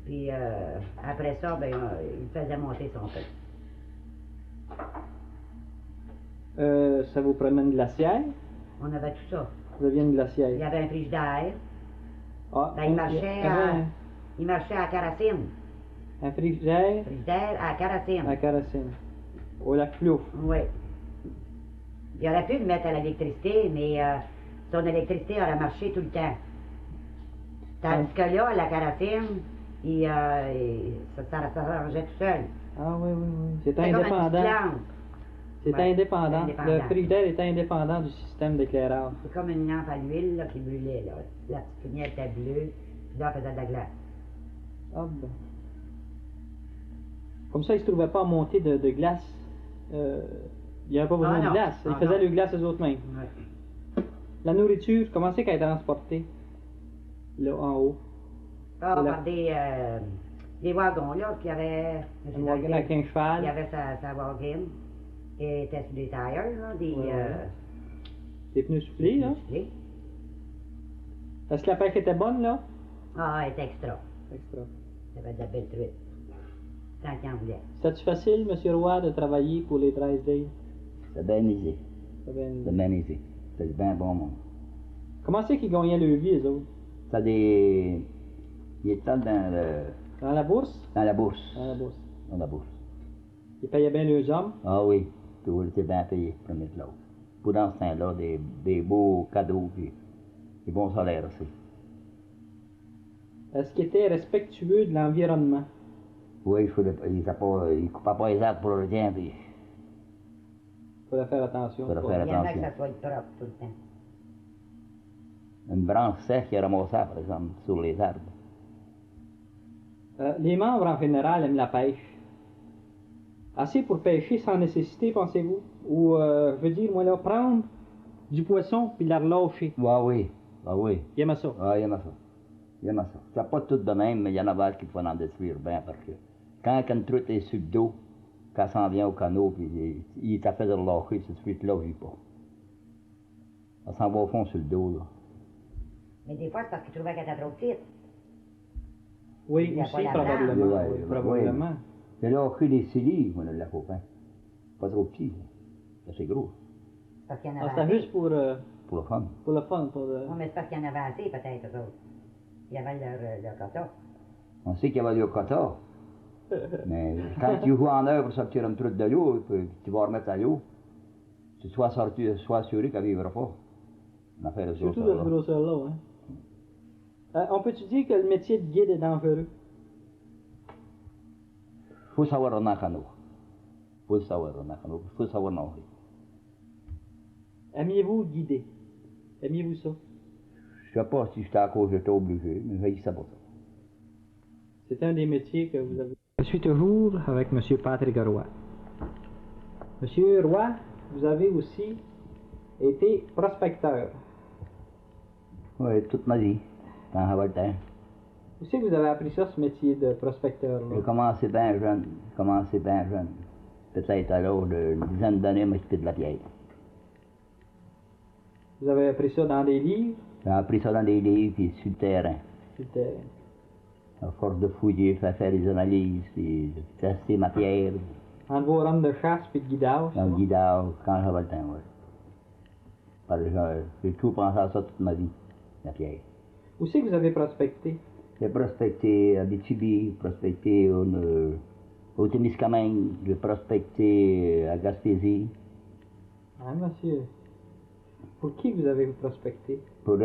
Puis après ça, ben, il faisait monter son pain. Ça vous prenait une glacière? On avait tout ça. Vous aviez une Il y glacière. avait un frigidaire. Ah, Ben, il marchait à Caracine. un frigidaire Frigidaire à Caracine. à Caracine. Au lac Plouf. Oui. Il aurait pu le mettre à l'électricité, mais son électricité aurait marché tout le temps. Tandis que là, à la Caracine, ça s'arrangeait tout seul. Ah oui, oui, oui. C'était C'est comme une petite indépendant. lampe. C'était Ouais, indépendant. indépendant. Le frigidaire était indépendant du système d'éclairage. C'est comme une lampe à l'huile là, qui brûlait. Là. La petite lumière était bleue, puis là, elle faisait de la glace. Ah ben. Comme ça, ils ne se trouvaient pas à monter de glace. Il n'y avait pas besoin Ah, de non. glace. Ils Ah, faisaient non. le glace eux autres mêmes. Ouais. La nourriture, comment c'est qu'elle est transportée? Là, en haut. Ah, C'est la- par des wagons, là, qui avaient... Un wagon avec un Il y cheval. avait sa wagon, qui était sur des tires, là, des... Ouais, ouais. Des pneus soufflés, là. musclés. Est-ce que la pêche était bonne, là? Ah, elle était extra. Extra. Ça avait de la belle truite. Tant qu'il en voulait. C'était-tu facile, M. Roy, de travailler pour les Drysdale? C'est bien easy. C'est bien- C'est bien easy. C'est bien bon monde. Comment c'est qu'ils gagnaient leur vie, eux autres? Ça des... Il est dans Dans la bourse? dans la bourse. Dans la bourse. Dans la bourse. Ils payaient bien leurs hommes. Ah oui, tout était bien payé, premier de l'autre. Pour dans ce temps-là, des beaux cadeaux, puis des bons salaires aussi. Est-ce qu'ils étaient respectueux de l'environnement? Oui, il ne coupaient pas les arbres pour le rien, puis Faudrait faire attention. Faudrait quoi. faire Il y en a que attention. ça soit propre tout le temps. Une branche sèche qui est ramassée, par exemple, sur les arbres. Les membres, en général, aiment la pêche. Assez pour pêcher sans nécessité, pensez-vous? Ou, je veux dire, moi, là, prendre du poisson puis la relâcher. Ouais, oui, ah oui. Il aime ça. Ah, il y en a ça. Il y en a ça. C'est pas tout de même, mais il y en a qui vont en détruire bien parce que quand une truite est sur le dos, quand elle s'en vient au canot, puis il t'a fait de relâcher, cette truite-là ne vit pas. Elle s'en va au fond sur le dos, là. Mais des fois, c'est parce qu'il trouvait qu'elle était trop petite. Oui, Il y a aussi, pas la probablement. branche. Oui, Ouais, probablement. C'est là, on des scellés, on a le copain. Pas trop petit, là. Ça, c'est gros, C'est parce qu'il y en Ah, avait c'était assez. juste pour pour le fun. le fun. Pour le... Non, mais c'est parce qu'il y en avait assez, peut-être, eux autres. Il y avait leur quota. On sait qu'il y a du quota, mais quand tu joues en œuvre pour sortir une truite de l'eau, puis tu vas remettre à l'eau, tu sois assuré qu'elle ne vivra pas. Une affaire de ça, Surtout ça, de là. ce grosseur-là. Hein. On peut-tu dire que le métier de guide est dangereux? Faut savoir en canot. Faut savoir en canot. Faut savoir nager. Aimiez-vous guider? Aimiez-vous ça? Je sais pas si j'étais à cause, j'étais obligé, mais je sais pas ça. C'est un des métiers que vous avez. Je suis toujours avec M. Patrick Roy. Monsieur Roy, vous avez aussi été prospecteur. Oui, toute ma vie, quand j'avais le temps. Où c'est que vous avez appris ça, ce métier de J'ai prospecteur-là? commencé bien jeune. Peut-être à l'âge d'une dizaine d'années, à m'occuper de la pierre. Vous avez appris ça dans des livres, J'ai appris ça dans des livres, puis sur le terrain. sur le terrain. À force de fouiller, faire des analyses, puis de tester ma pierre, Entre vos rangs de chasse puis de guidage. dans le ça? guidage, quand j'avais le temps, oui. Parce que j'ai toujours pensé à ça toute ma vie, la pierre. Où c'est que vous avez prospecté? J'ai prospecté à Abitibi, prospecté au Témiscamingue, j'ai prospecté à Gaspésie, Ah, monsieur. Pour qui vous avez prospecté? pour des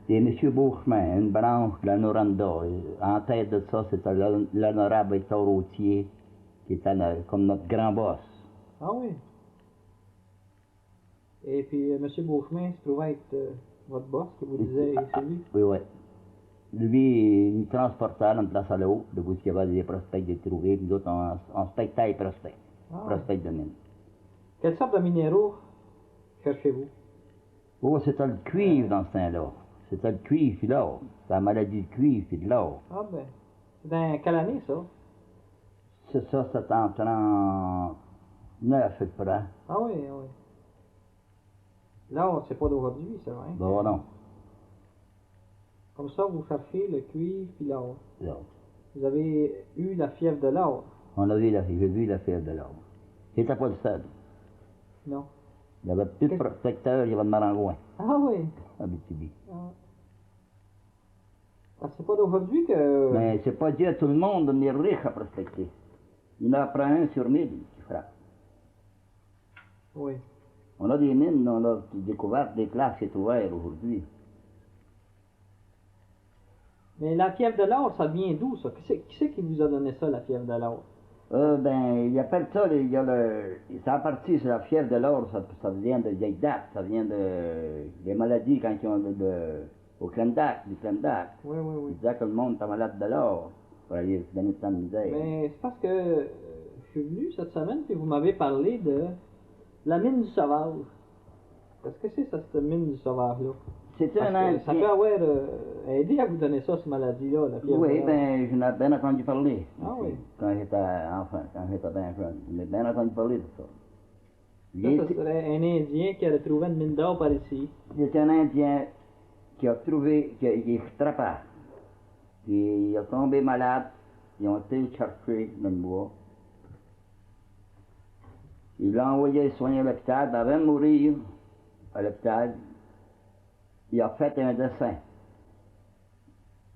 M. Beauchemin, une branche de la Noranda. En tête de ça, c'était l'honorable Hector Routier, qui était comme notre grand boss. Ah oui. Et puis, M. Beauchemin se trouvait être votre boss, qui vous disait, c'est lui. Oui, oui. Lui, il transportait d'une place à l'autre, de où il y avait des prospects de trouver, puis nous autres, on spectait les prospects. Ah. Prospects de mine. Quelle sorte de minéraux cherchez-vous? Oh, c'était le cuivre dans ce temps-là. C'était le cuivre puis l'or. C'est la maladie de cuivre puis de l'or. Ah ben, c'est dans quelle année ça? C'est ça, c'était en 39 à peu près. Ah oui, ah oui. L'or, c'est pas d'aujourd'hui, ça, hein? Bon, non. Comme ça, vous cherchez le cuivre puis l'or. L'or. Vous avez eu la fièvre de l'or? J'ai vu la fièvre de l'or. C'était pas le seul. Non. Il y avait plus de prospecteurs, il y avait de Marangouin, Ah oui. à Abitibi. Ah. Ah, c'est pas d'aujourd'hui que... Mais c'est pas dit à tout le monde de venir riche à prospecter. Il en prend un sur 1000 qui frappe. Oui. On a des mines, on a découvert des places qui sont ouvertes aujourd'hui. Mais la fièvre de l'or, ça vient d'où, ça? Qui c'est qui vous a donné ça, la fièvre de l'or? Ben, ils appellent ça, il y a ça a parti, c'est la fièvre de l'or, ça vient de vieille date, ça vient des maladies quand ils ont au Clendac, du Clendac. Oui, oui, oui. Ils disaient que le monde était malade de l'or, pour aller se donner tant de misère. Mais c'est parce que je suis venu cette semaine et vous m'avez parlé de la mine du Sauvage. Qu'est-ce que c'est, ça, cette mine du Sauvage-là? C'est Parce un que ça peut avoir aidé à vous donner ça, cette maladie-là, la fièvre de Oui, l'or. ben, j'en ai bien entendu parler. Ah oui. Quand j'étais enfant, quand j'étais bien jeune. J'en ai bien entendu parler de ça. Ça serait un Indien qui aurait trouvé une mine d'or par ici. C'est un Indien qui a trouvé, qui est frappé. Puis il est tombé malade, ils ont été le chercher dans le bois. Il l'a envoyé soigner à l'hôpital, puis avant de mourir à l'hôpital, il a fait un dessin,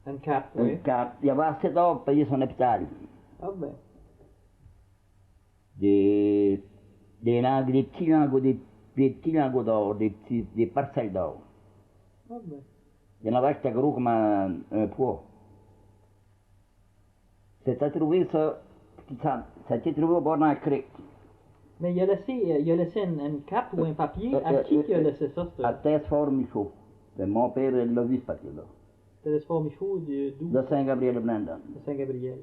Une carte, une oui. carte. Il avait assez d'or pour payer son hôpital. Ah ben. Des petits lingots d'or, des parcelles d'or. Ah ben. Il y en avait qui étaient gros comme un poids. C'était trouvé ça a été trouvé au bord d'un creek. Mais il a laissé une carte ou un papier. À qui il a laissé ça, À ce Tête-Fort Michaud. Mon père l'a vu, ce papier-là. Télésphore Michaud d'où? De Saint-Gabriel-Brandon. De Saint-Gabriel.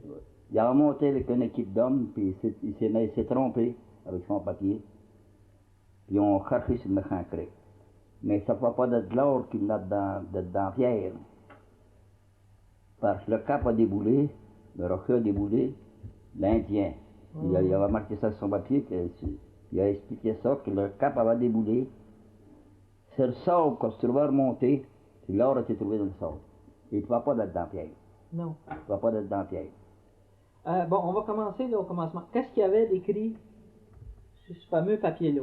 Il a remonté avec une équipe d'hommes, puis il s'est trompé avec son papier. Puis ils ont cherché sur le méchant creek. Mais ça ne va pas de l'or qu'il y a dans Pierre. Parce que le cap a déboulé, le rocher a déboulé, l'Indien. Il avait marqué ça sur son papier, il a expliqué ça, que le cap avait déboulé. C'est le sable qu'on se trouvait remonter, puis l'or a été trouvé dans le sable. Il ne va pas d'être dans Pierre. Non. Il ne va pas d'être dans Pierre. Bon, on va commencer là, au commencement. Qu'est-ce qu'il y avait d'écrit sur ce fameux papier-là?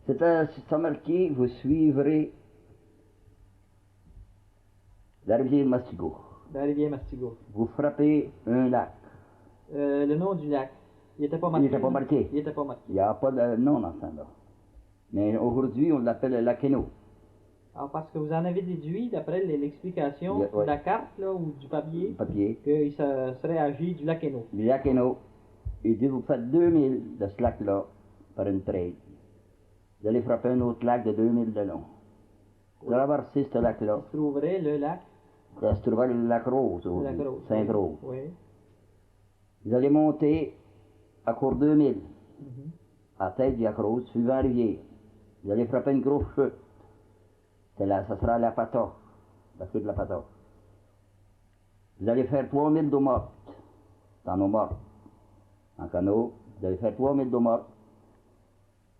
C'est marqué, vous suivrez la rivière Mastigo. La rivière Mastigo. Vous frappez un lac. Le nom du lac. Il n'était pas marqué. Il n'était pas marqué. Il n'était pas marqué. Il n'y a pas de nom dans ce temps-là. Mais aujourd'hui, on l'appelle le lac Hainaut. Alors, parce que vous en avez déduit, d'après l'explication Ouais. de la carte là, ou du papier, Papier. qu'il serait agi du lac Hainaut. Le lac Hainaut. Il dit, vous faites 2000 de ce lac-là par une trade. Vous allez frapper un autre lac de 2000 de long. Vous traversez ce lac-là. Il se trouverait le lac. Ça se trouvait le lac Rose, Le lac Rose. Saint-Rose. Oui. Vous allez monter à cours 2000, Mhm. à la tête du lac Rose, suivant la rivière. Vous allez frapper une grosse chute. Ça sera la Patoche, la chute de la Patoche. Vous allez faire 3000 d'eau morte, en eau morte, en canot. Vous allez faire 3000 d'eau morte.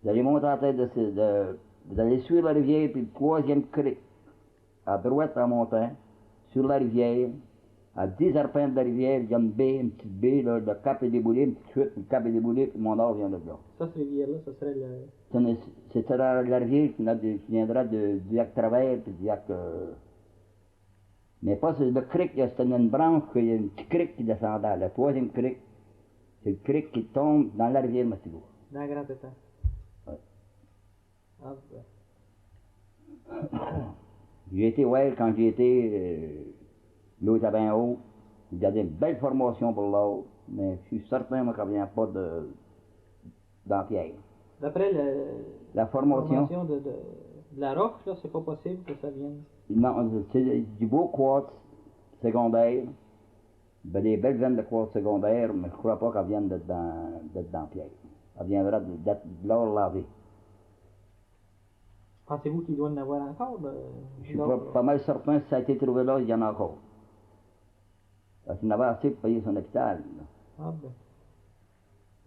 Vous allez monter à la tête vous allez suivre la rivière, puis le troisième cric, à droite en montant, sur la rivière, à 10 arpents de la rivière, il y a une baie, une petite baie, là, le cap est déboulé, une petite chute, le cap est déboulé, puis mon or vient de là. Ça, cette rivière-là, ça serait le. C'est la rivière qui viendra du lac Travers, puis du lac... Mais pas c'est le cric, c'est une branche, il y a une petite cric qui descendait. Le troisième cric, c'est le cric qui tombe dans la rivière Mastigo. Dans le Grand Étang. Ouais. Ah, ben. J'ai été, ouais, quand j'ai été, l'eau était bien haut. Il y a des belles formations pour l'eau, mais je suis certain moi, qu'il n'y a pas d'empierre. D'après La formation, de la roche, là, c'est pas possible que ça vienne. non, c'est du beau quartz secondaire, ben, des belles veines de quartz secondaire, mais je ne crois pas qu'elles viennent d'être dans pierre. Elle viendra de l'or lavé. Pensez-vous qu'il doit en avoir encore? Je suis pas mal certain que si ça a été trouvé là, il y en a encore. Parce qu'il y en avait assez pour payer son hôpital. Là. Ah ben.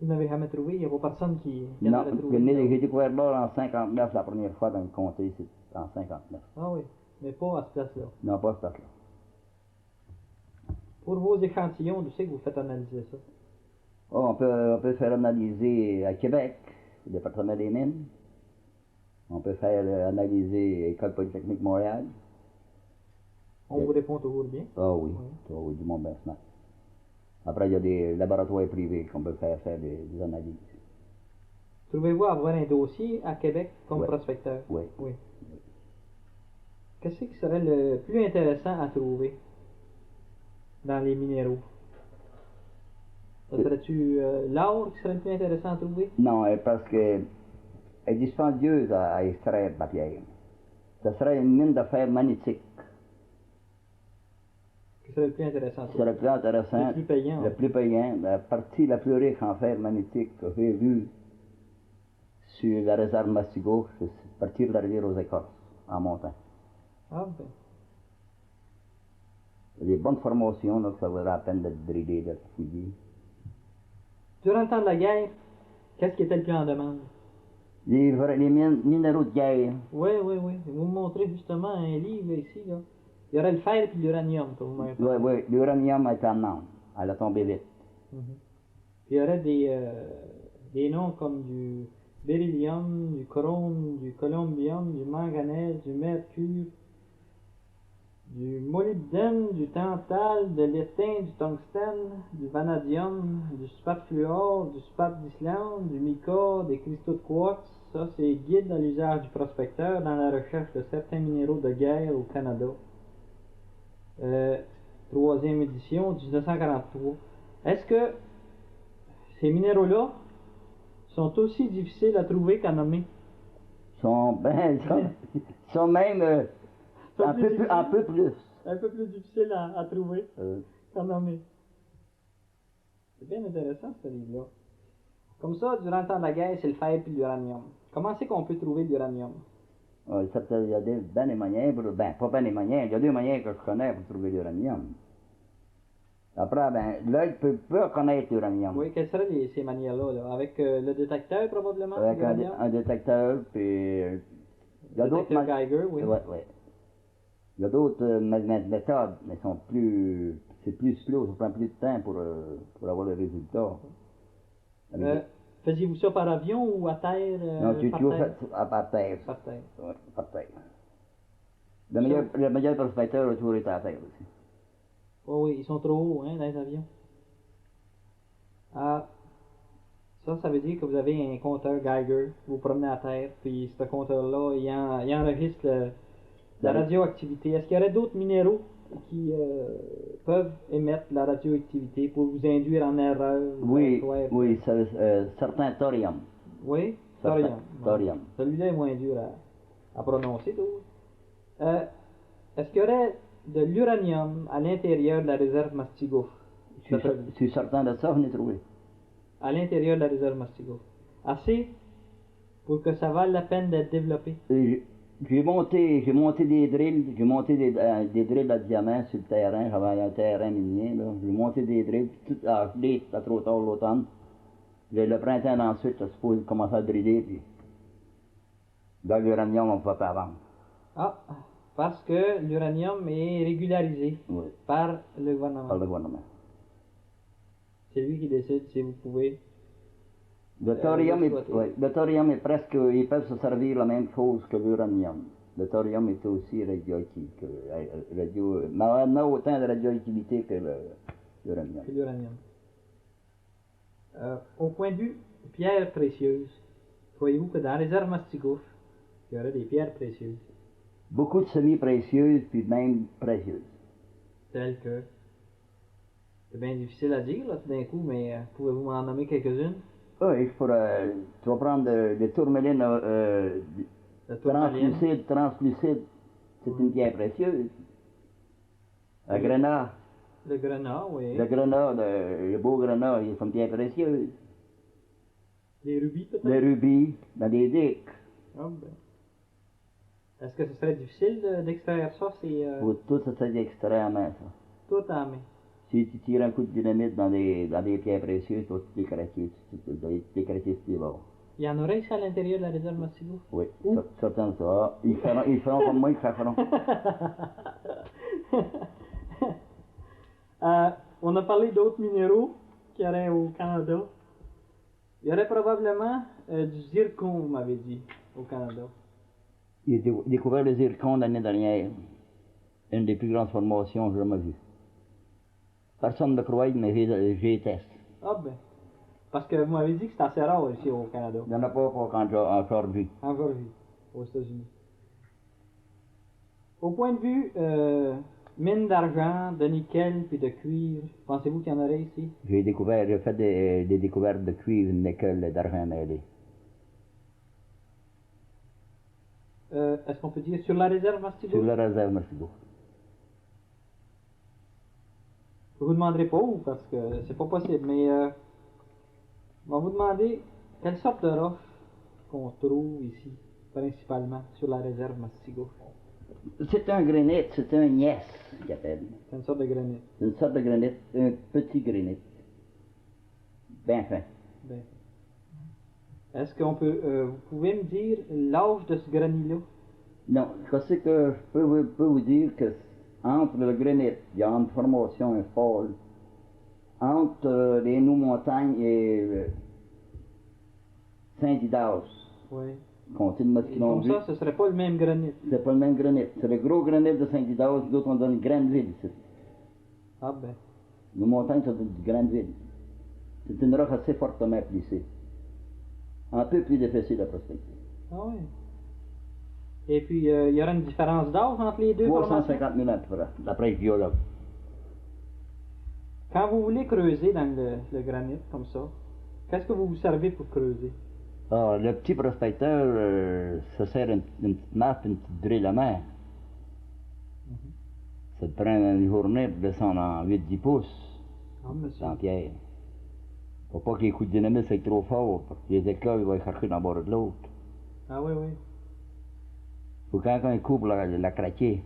Vous n'avez jamais trouvé? Il n'y a pas personne qui en Non, avait trouvé? j'ai découvert l'or en 59 la première fois dans le comté, c'est en 59. Ah oui, mais pas à ce place-là. Non, pas ce place-là. Pour vos échantillons, d'où c'est que vous faites analyser ça? Oh, on peut faire analyser à Québec, le département des mines. On peut faire analyser l'École polytechnique Montréal. On vous répond toujours bien? Ah oui, oui, du monde bien smart. Après, il y a des laboratoires privés qu'on peut faire des analyses. Trouvez-vous avoir un dossier à Québec comme Oui. prospecteur? Oui. Oui. Qu'est-ce qui serait le plus intéressant à trouver dans les minéraux? Ça serait-tu l'or qui serait le plus intéressant à trouver? Non, parce que elle est dispendieuse à extraire de la pierre. Ce serait une mine de fer magnétique. Qui serait le plus intéressant à Ce trouver? serait le plus intéressant. Le plus payant. Le plus payant. La partie la plus riche en fer magnétique que j'ai vue sur la réserve Mastigo, c'est partir de la rivière aux Écorces, en montant. Ah ben. Il y a des bonnes formations, là, que ça vaudrait la peine d'être drillé, d'être fouillé. Durant le temps de la guerre, qu'est-ce qui était le plus en demande? Les minéraux de guerre. Oui, oui, oui. Vous me montrez justement un livre là, ici. Là. Il y aurait le fer et l'uranium que vous m'avez Oui, oui, l'uranium est en nombre. Elle a tombé vite. Mhm. Puis il y aurait des noms comme du beryllium, du chrome, du columbium, du manganèse, du mercure, du molybdène, du tantal, de l'étain, du tungstène, du vanadium, du spat-fluor, du spat d'Islande, du mica, des cristaux de quartz. Ça, c'est guide à l'usage du prospecteur dans la recherche de certains minéraux de guerre au Canada. Troisième édition, 1943. Est-ce que ces minéraux-là sont aussi difficiles à trouver qu'à nommer. Sont, ben, sont même Sont un, plus peu difficiles. un peu plus. Un peu plus difficiles à trouver qu'à nommer. C'est bien intéressant ce livre-là. Comme ça, durant le temps de la guerre, c'est le fer et l'uranium. Comment c'est qu'on peut trouver de l'uranium? Ouais, il y a ben des moyens, ben pas ben des moyens, il y a deux moyens que je connais pour trouver l'uranium. Après, ben, l'œil peut reconnaître l'uranium. Oui, quelles seraient ces manières-là? Là? Avec le détecteur, probablement? Avec l'uranium? un détecteur, puis il y a d'autres Détecteur Geiger, oui. Ouais, ouais. Il y a d'autres méthodes, mais c'est plus slow, ça prend plus de temps pour avoir le résultat. Faisiez-vous ça par avion ou à terre? Non, tu par toujours terre? fait par terre. Par terre. Ouais, par terre. Le meilleur prospecteur a toujours été à terre aussi. Oh oui, ils sont trop hauts, hein, dans les avions. Ah, ça veut dire que vous avez un compteur Geiger, vous promenez à terre, puis ce compteur-là, il enregistre la radioactivité. Est-ce qu'il y aurait d'autres minéraux qui peuvent émettre la radioactivité pour vous induire en erreur? Oui, certains thorium. Oui, Certain thorium. thorium. Celui-là est moins dur à prononcer, tout. Est-ce qu'il y aurait de l'uranium à l'intérieur de la réserve Mastigouche? Je suis certain de ça, vous l'avez trouvé. À l'intérieur de la réserve Mastigouche. Assez pour que ça vaille la peine d'être développé. J'ai monté des drills, des drills à diamant sur le terrain, j'avais un terrain minier, là. J'ai monté des drills, tout gelé, c'était trop tard l'automne. Le printemps ensuite, je suppose, commencer à driller, puis dans l'uranium, on ne peut pas vendre. Ah, parce que l'uranium est régularisé par le gouvernement. Par le gouvernement. C'est lui qui décide si vous pouvez. Le thorium est presque, ils peuvent se servir la même chose que l'uranium. Le thorium est aussi radioactif, mais n'a autant de radioactivité que l'uranium. Au point de vue pierres précieuses, croyez-vous que dans la réserve Mastigouche, il y aurait des pierres précieuses? Beaucoup de semi-précieuses, puis même précieuses. Telles que? C'est bien difficile à dire, là, tout d'un coup, mais pouvez-vous m'en nommer quelques-unes? Oui, tu vas prendre des tourmalines translucides, c'est une pierre précieuse. Le grenat. Le grenat, oui. Le beau grenat, il est une pierre précieuse. Les rubis, peut-être? Les rubis, dans des dicks. Ah, ben. Est-ce que ce serait difficile d'extraire ça? Tout ça, c'est extrait en main, ça. Tout en main. Si tu tires un coup de dynamite dans des pierres précieuses, tu vas toutes les craquer, sur les bords. Il y en aurait ici à l'intérieur de la réserve Mastigouche? Oui, certains de ça. Ils feront comme moi, ils feront. On a parlé d'autres minéraux qu'il y aurait au Canada. Il y aurait probablement du zircon, vous m'avez dit, au Canada. J'ai découvert le zircon l'année dernière. Une des plus grandes formations que j'ai jamais vues. Personne ne me croit, mais j'ai testé. Ah ben, parce que vous m'avez dit que c'est assez rare ici au Canada. Il n'y en a pas encore vu. Encore vu, aux États-Unis. Au point de vue mine d'argent, de nickel puis de cuivre, pensez-vous qu'il y en aurait ici? J'ai fait des découvertes de cuivre, de nickel et d'argent mêlé. Est-ce qu'on peut dire sur la réserve Mastigouche? Sur la réserve Mastigouche. Je vous demanderai pas où, parce que c'est pas possible, mais on va vous demander quelle sorte de roche qu'on trouve ici, principalement, sur la réserve Mastigouche. C'est un granit, c'est un gneiss, qu'il appelle. C'est une sorte de granit. C'est une sorte de granit, un petit granit. Bien fin. Ben. Est-ce qu'on peut, vous pouvez me dire l'âge de ce granit-là? Non, je sais que je peux vous dire que entre le granit, il y a une formation, un fall. Entre les Nous-Montagnes et Saint-Didas. Oui. Comté de Masquinongé. Comme ça, ce serait pas le même granit. C'est pas le même granit. C'est le gros granit de Saint-Didas, d'autres on donne une grande ville ici. Ah ben. Nous-Montagnes, ça donne une grande ville. C'est une roche assez fortement plissée. Un peu plus difficile à prospecter. Ah oui. Et puis, il y aura une différence d'âge entre les deux formations? 350 000 ans, d'après le biologue. Quand vous voulez creuser dans le granit, comme ça, qu'est-ce que vous vous servez pour creuser? Alors, le petit prospecteur, ça sert une petite map, une petite drille à main. Ça te prend une journée pour descendre en 8-10 pouces, Ah, monsieur. dans pierre. Faut pas que les coups de dynamite soient trop forts, parce que les éclats, ils vont chercher dans le bord de l'autre. Ah oui, oui. Faut quand un coup pour la craquer.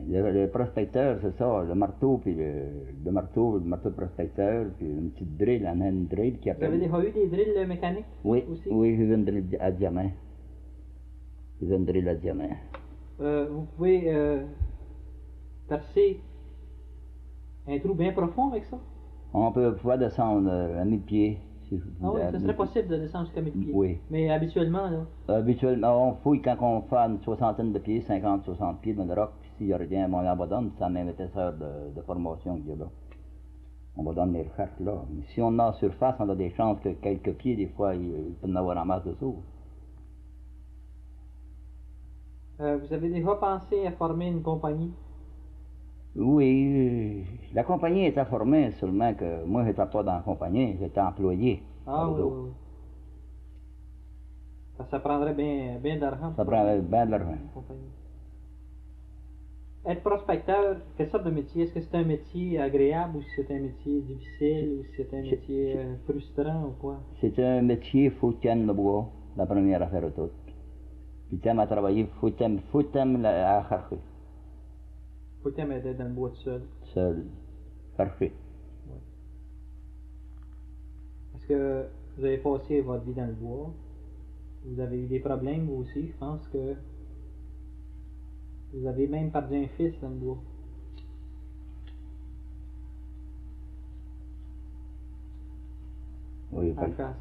Le prospecteur, c'est ça, le marteau, puis le marteau de prospecteur, puis une petite drille, en une drille qui Vous avez appelle. déjà eu des drills mécaniques Oui, aussi? oui, j'ai vu une drille à diamant. J'ai vu une drille à diamant. Vous pouvez percer un trou bien profond avec ça? On peut pouvoir descendre à 1000 pieds. Si Ah oui, à ce 1000 serait possible de descendre jusqu'à 1000 pieds. Oui. Mais habituellement, là, Habituellement, on fouille quand on fait une soixantaine de pieds, 50-60 pieds dans le roc, puis s'il y a rien, on abandonne, c'est la même épaisseur de formation qu'il y a là. On va donner les recherches là. Mais si on est en surface, on a des chances que quelques pieds, des fois, il peut y en avoir en masse dessous. vous avez déjà pensé à former une compagnie? Oui, la compagnie était formée, seulement que moi, j'étais pas dans la compagnie, j'étais employé. Ah par eux oui, autres. oui, oui. Ça prendrait bien, bien d'argent. Ça pour prend former bien de l'argent. une compagnie. Être prospecteur, quelle sorte de métier? Est-ce que c'est un métier agréable ou si c'est un métier difficile ou si c'est un métier frustrant ou quoi? C'est un métier, faut que tu aimes le bois, la première affaire de toute. Puis tu aimes à travailler, faut que tu aimes à chercher, Faut que tu aimes être dans le bois tout seul. seul, chercher. Est-ce que vous avez passé votre vie dans le bois? Vous avez eu des problèmes vous aussi? Je pense que vous avez même perdu un fils dans le bois. Oui,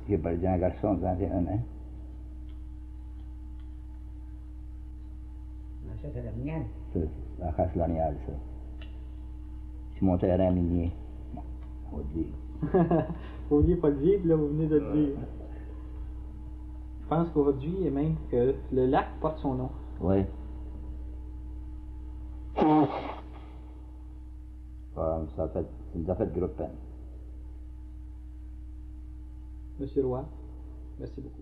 j'ai perdu un garçon de 21 ans. Ça, c'est la mienne. C'est la casse l'animal, ça. C'est mon terrain minier. Bon, on va dire. Vous vouliez pas le dire, puis là vous venez de le dire. Je pense qu'aujourd'hui, et même que le lac porte son nom. Oui. Ça nous a fait gros peine. Monsieur Roy, merci beaucoup.